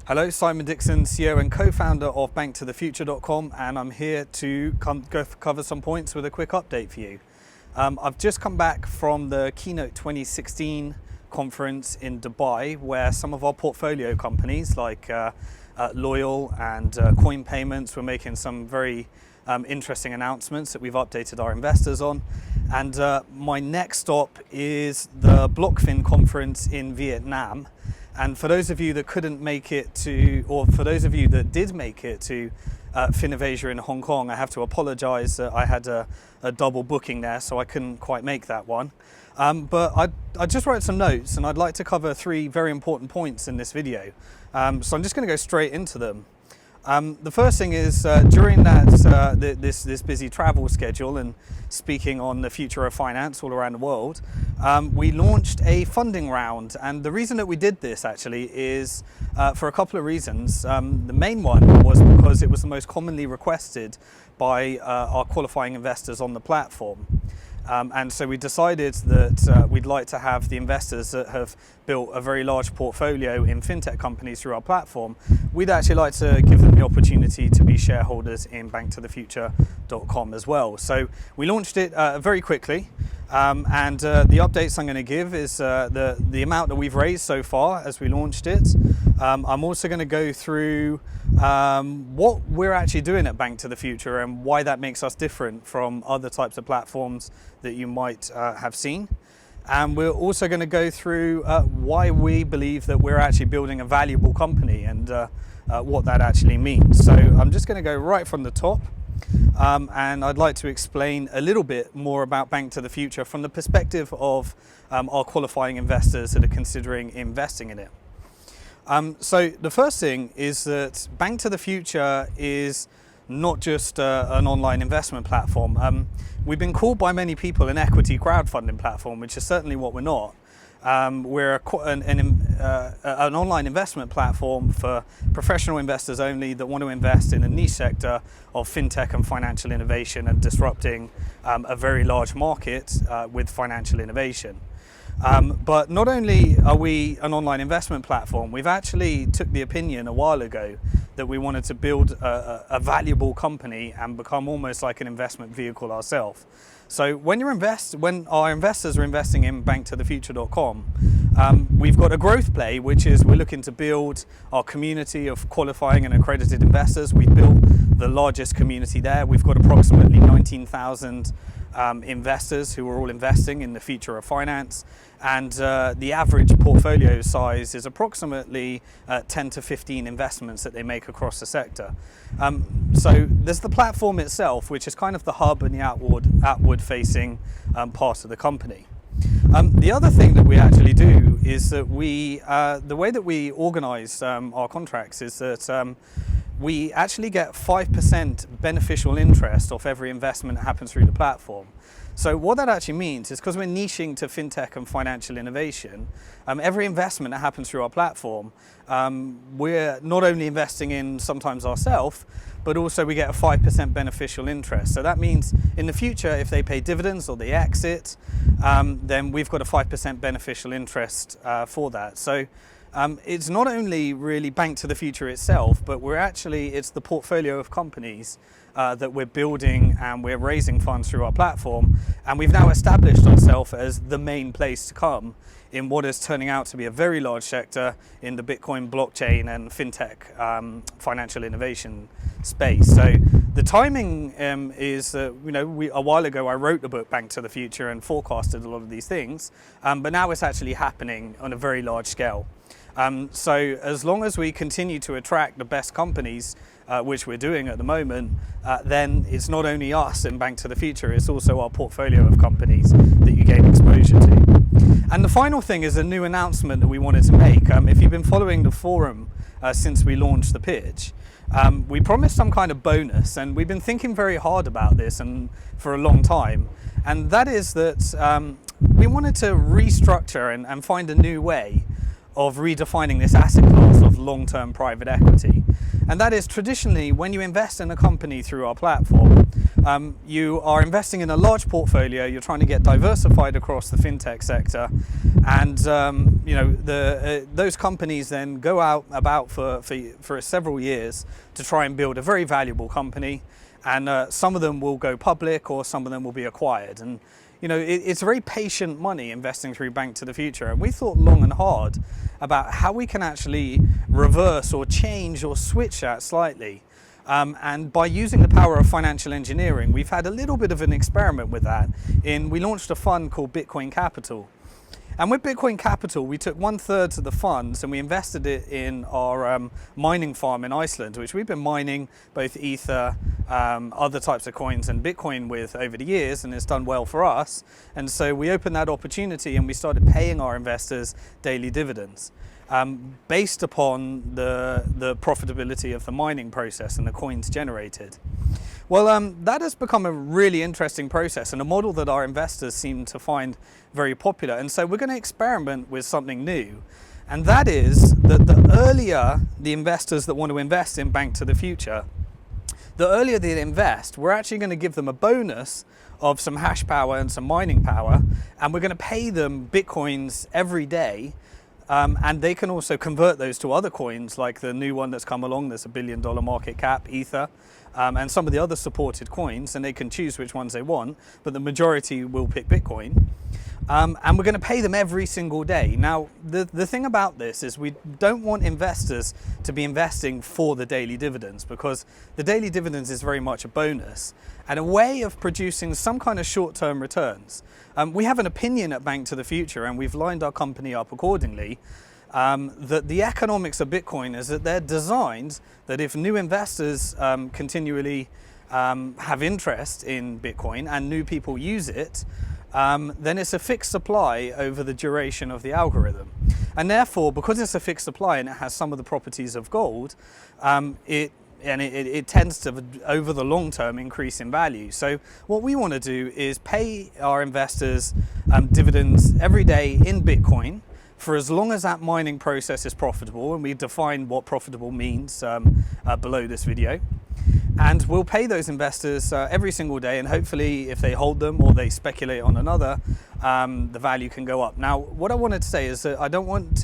Hello, Simon Dixon, CEO and co-founder of BnkToTheFuture.com, and I'm here to cover some points with a quick update for you. I've just come back from the Keynote 2016 conference in Dubai, where some of our portfolio companies like Loyal and Coin Payments were making some very interesting announcements that we've updated our investors on. And my next stop is the BlockFin conference in Vietnam. And for those of you that couldn't make it to, or for those of you that did make it to Finavasia in Hong Kong, I have to apologize that I had a double booking there, so I couldn't quite make that one. But I just wrote some notes, and I'd like to cover three very important points in this video. So I'm just going to go straight into them. The first thing is during that this busy travel schedule and speaking on the future of finance all around the world, we launched a funding round, and the reason that we did this actually is for a couple of reasons. The main one was because it was the most commonly requested by our qualifying investors on the platform. And so we decided that we'd like to have the investors that have built a very large portfolio in fintech companies through our platform, we'd actually like to give them the opportunity to be shareholders in BnkToTheFuture.com as well. So we launched it very quickly, and the updates I'm going to give is the amount that we've raised so far as we launched it. I'm also going to go through what we're actually doing at BnkToTheFuture and why that makes us different from other types of platforms that you might have seen. And we're also going to go through why we believe that we're actually building a valuable company and what that actually means. So I'm just going to go right from the top, and I'd like to explain a little bit more about BnkToTheFuture from the perspective of our qualifying investors that are considering investing in it. So the first thing is that BnkToTheFuture is not just an online investment platform. We've been called by many people an equity crowdfunding platform, which is certainly what we're not. We're an online investment platform for professional investors only that want to invest in a niche sector of fintech and financial innovation and disrupting a very large market with financial innovation. But not only are we an online investment platform, we've actually took the opinion a while ago that we wanted to build a valuable company and become almost like an investment vehicle ourselves. So when our investors are investing in BnkToTheFuture.com, we've got a growth play, which is we're looking to build our community of qualifying and accredited investors. We've built the largest community there. We've got approximately 19,000 investors who are all investing in the future of finance, and the average portfolio size is approximately 10 to 15 investments that they make across the sector. So there's the platform itself, which is kind of the hub and the outward facing part of the company. The other thing that we actually do is that the way that we organize our contracts is that we actually get 5% beneficial interest off every investment that happens through the platform. So what that actually means is, because we're niching to fintech and financial innovation, every investment that happens through our platform, we're not only investing in sometimes ourselves, but also we get a 5% beneficial interest. So that means in the future, if they pay dividends or they exit, then we've got a 5% beneficial interest for that. So it's not only really BnkToTheFuture itself, but it's the portfolio of companies that we're building, and we're raising funds through our platform. And we've now established ourselves as the main place to come in what is turning out to be a very large sector in the Bitcoin, blockchain, and fintech financial innovation space. So the timing is that, a while ago I wrote the book BnkToTheFuture and forecasted a lot of these things, but now it's actually happening on a very large scale. So as long as we continue to attract the best companies, which we're doing at the moment, then it's not only us in BnkToTheFuture, it's also our portfolio of companies that you gain exposure to. And the final thing is a new announcement that we wanted to make. If you've been following the forum since we launched the pitch, we promised some kind of bonus, and we've been thinking very hard about this and for a long time. And that is that we wanted to restructure and find a new way of redefining this asset class of long-term private equity. And that is, traditionally, when you invest in a company through our platform, you are investing in a large portfolio, you're trying to get diversified across the fintech sector, And those companies then go out about for several years to try and build a very valuable company, and some of them will go public or some of them will be acquired. And it's very patient money investing through Bank to the Future, and we thought long and hard about how we can actually reverse or change or switch that slightly. And by using the power of financial engineering, we've had a little bit of an experiment with that. We launched a fund called Bitcoin Capital. And with Bitcoin Capital, we took 1/3 of the funds and we invested it in our mining farm in Iceland, which we've been mining both Ether, other types of coins and Bitcoin with over the years, and it's done well for us. And so we opened that opportunity and we started paying our investors daily dividends. Based upon the profitability of the mining process and the coins generated. Well, that has become a really interesting process and a model that our investors seem to find very popular. And so we're going to experiment with something new. And that is that the earlier the investors that want to invest in Bank to the Future, the earlier they invest, we're actually going to give them a bonus of some hash power and some mining power. And we're going to pay them Bitcoins every day. And they can also convert those to other coins, like the new one that's come along, that's $1 billion market cap, Ether, and some of the other supported coins, and they can choose which ones they want, but the majority will pick Bitcoin. And we're going to pay them every single day. Now, the thing about this is we don't want investors to be investing for the daily dividends, because the daily dividends is very much a bonus and a way of producing some kind of short-term returns. We have an opinion at Bank to the Future, and we've lined our company up accordingly, that the economics of Bitcoin is that they're designed that if new investors continually have interest in Bitcoin and new people use it, then it's a fixed supply over the duration of the algorithm. And therefore, because it's a fixed supply and it has some of the properties of gold, it tends to, over the long term, increase in value. So what we want to do is pay our investors dividends every day in Bitcoin for as long as that mining process is profitable, and we define what profitable means below this video. And we'll pay those investors every single day, and hopefully if they hold them or they speculate on another, the value can go up. Now, what I wanted to say is that I don't want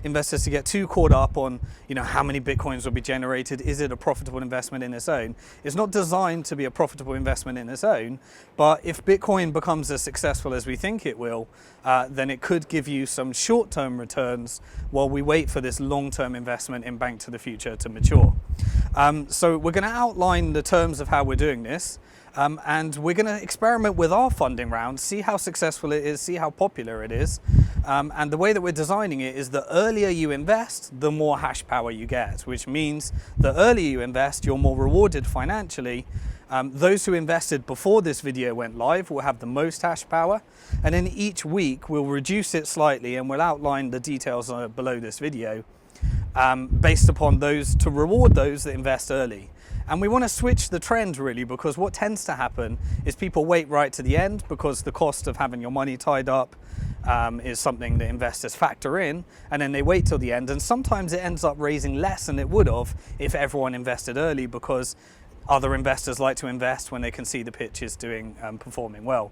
investors to get too caught up on how many Bitcoins will be generated. Is it a profitable investment in its own? It's not designed to be a profitable investment in its own, but if Bitcoin becomes as successful as we think it will, then it could give you some short-term returns while we wait for this long-term investment in Bank to the Future to mature. So we're going to outline the terms of how we're doing this, and we're going to experiment with our funding round, see how successful it is, see how popular it is. And the way that we're designing it is the earlier you invest, the more hash power you get, which means the earlier you invest, you're more rewarded financially. Those who invested before this video went live will have the most hash power, and then each week we'll reduce it slightly, and we'll outline the details below this video, based upon those to reward those that invest early. And we want to switch the trend, really, because what tends to happen is people wait right to the end because the cost of having your money tied up is something that investors factor in, and then they wait till the end, and sometimes it ends up raising less than it would have if everyone invested early, because other investors like to invest when they can see the pitch is performing well.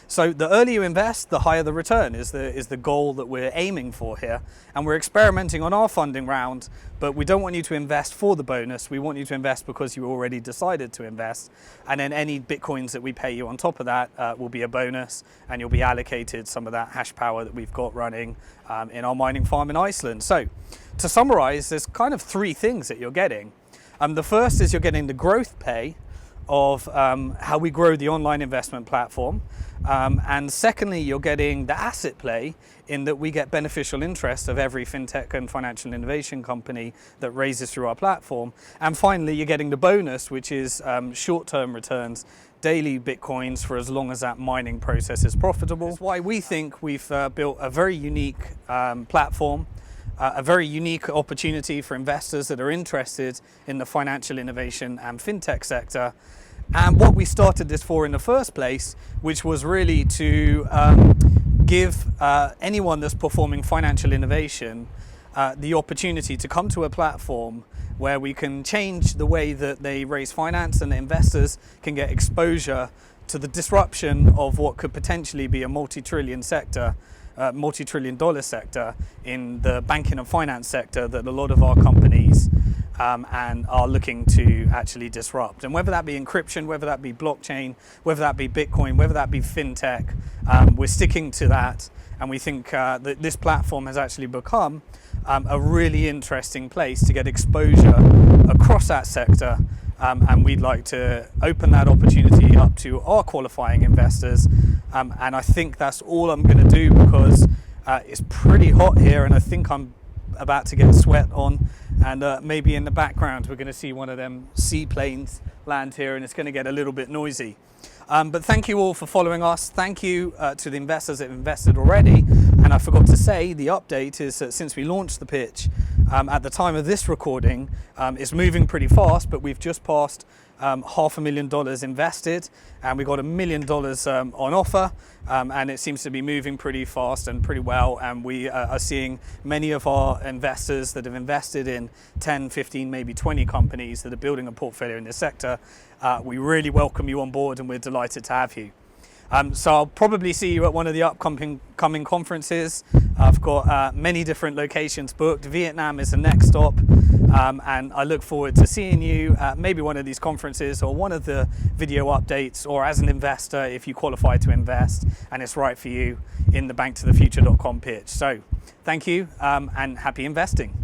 So the earlier you invest, the higher the return is the goal that we're aiming for here. And we're experimenting on our funding round, but we don't want you to invest for the bonus. We want you to invest because you already decided to invest. And then any Bitcoins that we pay you on top of that will be a bonus, and you'll be allocated some of that hash power that we've got running in our mining farm in Iceland. So to summarize, there's kind of three things that you're getting. The first is you're getting the growth pay of how we grow the online investment platform. And secondly, you're getting the asset play in that we get beneficial interest of every fintech and financial innovation company that raises through our platform. And finally, you're getting the bonus, which is short-term returns, daily Bitcoins for as long as that mining process is profitable. That's why we think we've built a very unique platform, a very unique opportunity for investors that are interested in the financial innovation and fintech sector. And what we started this for in the first place, which was really to give anyone that's performing financial innovation the opportunity to come to a platform where we can change the way that they raise finance, and the investors can get exposure to the disruption of what could potentially be a multi-trillion sector multi-trillion-dollar sector in the banking and finance sector that a lot of our companies and are looking to actually disrupt. And whether that be encryption, whether that be blockchain, whether that be Bitcoin, whether that be fintech, we're sticking to that. And we think that this platform has actually become a really interesting place to get exposure across that sector. And we'd like to open that opportunity up to our qualifying investors. And I think that's all I'm going to do, because it's pretty hot here, and I think I'm about to get sweat on, and maybe in the background we're going to see one of them seaplanes land here, and it's going to get a little bit noisy. But thank you all for following us. Thank you to the investors that have invested already. And I forgot to say, the update is that since we launched the pitch, at the time of this recording, it's moving pretty fast, but we've just passed $500,000 invested, and we got $1 million on offer, and it seems to be moving pretty fast and pretty well. And we are seeing many of our investors that have invested in 10, 15, maybe 20 companies that are building a portfolio in this sector. We really welcome you on board, and we're delighted to have you. So I'll probably see you at one of the upcoming conferences. I've got many different locations booked. Vietnam is the next stop, and I look forward to seeing you at maybe one of these conferences, or one of the video updates, or as an investor if you qualify to invest and it's right for you, in the BnkToTheFuture.com pitch. So thank you, and happy investing.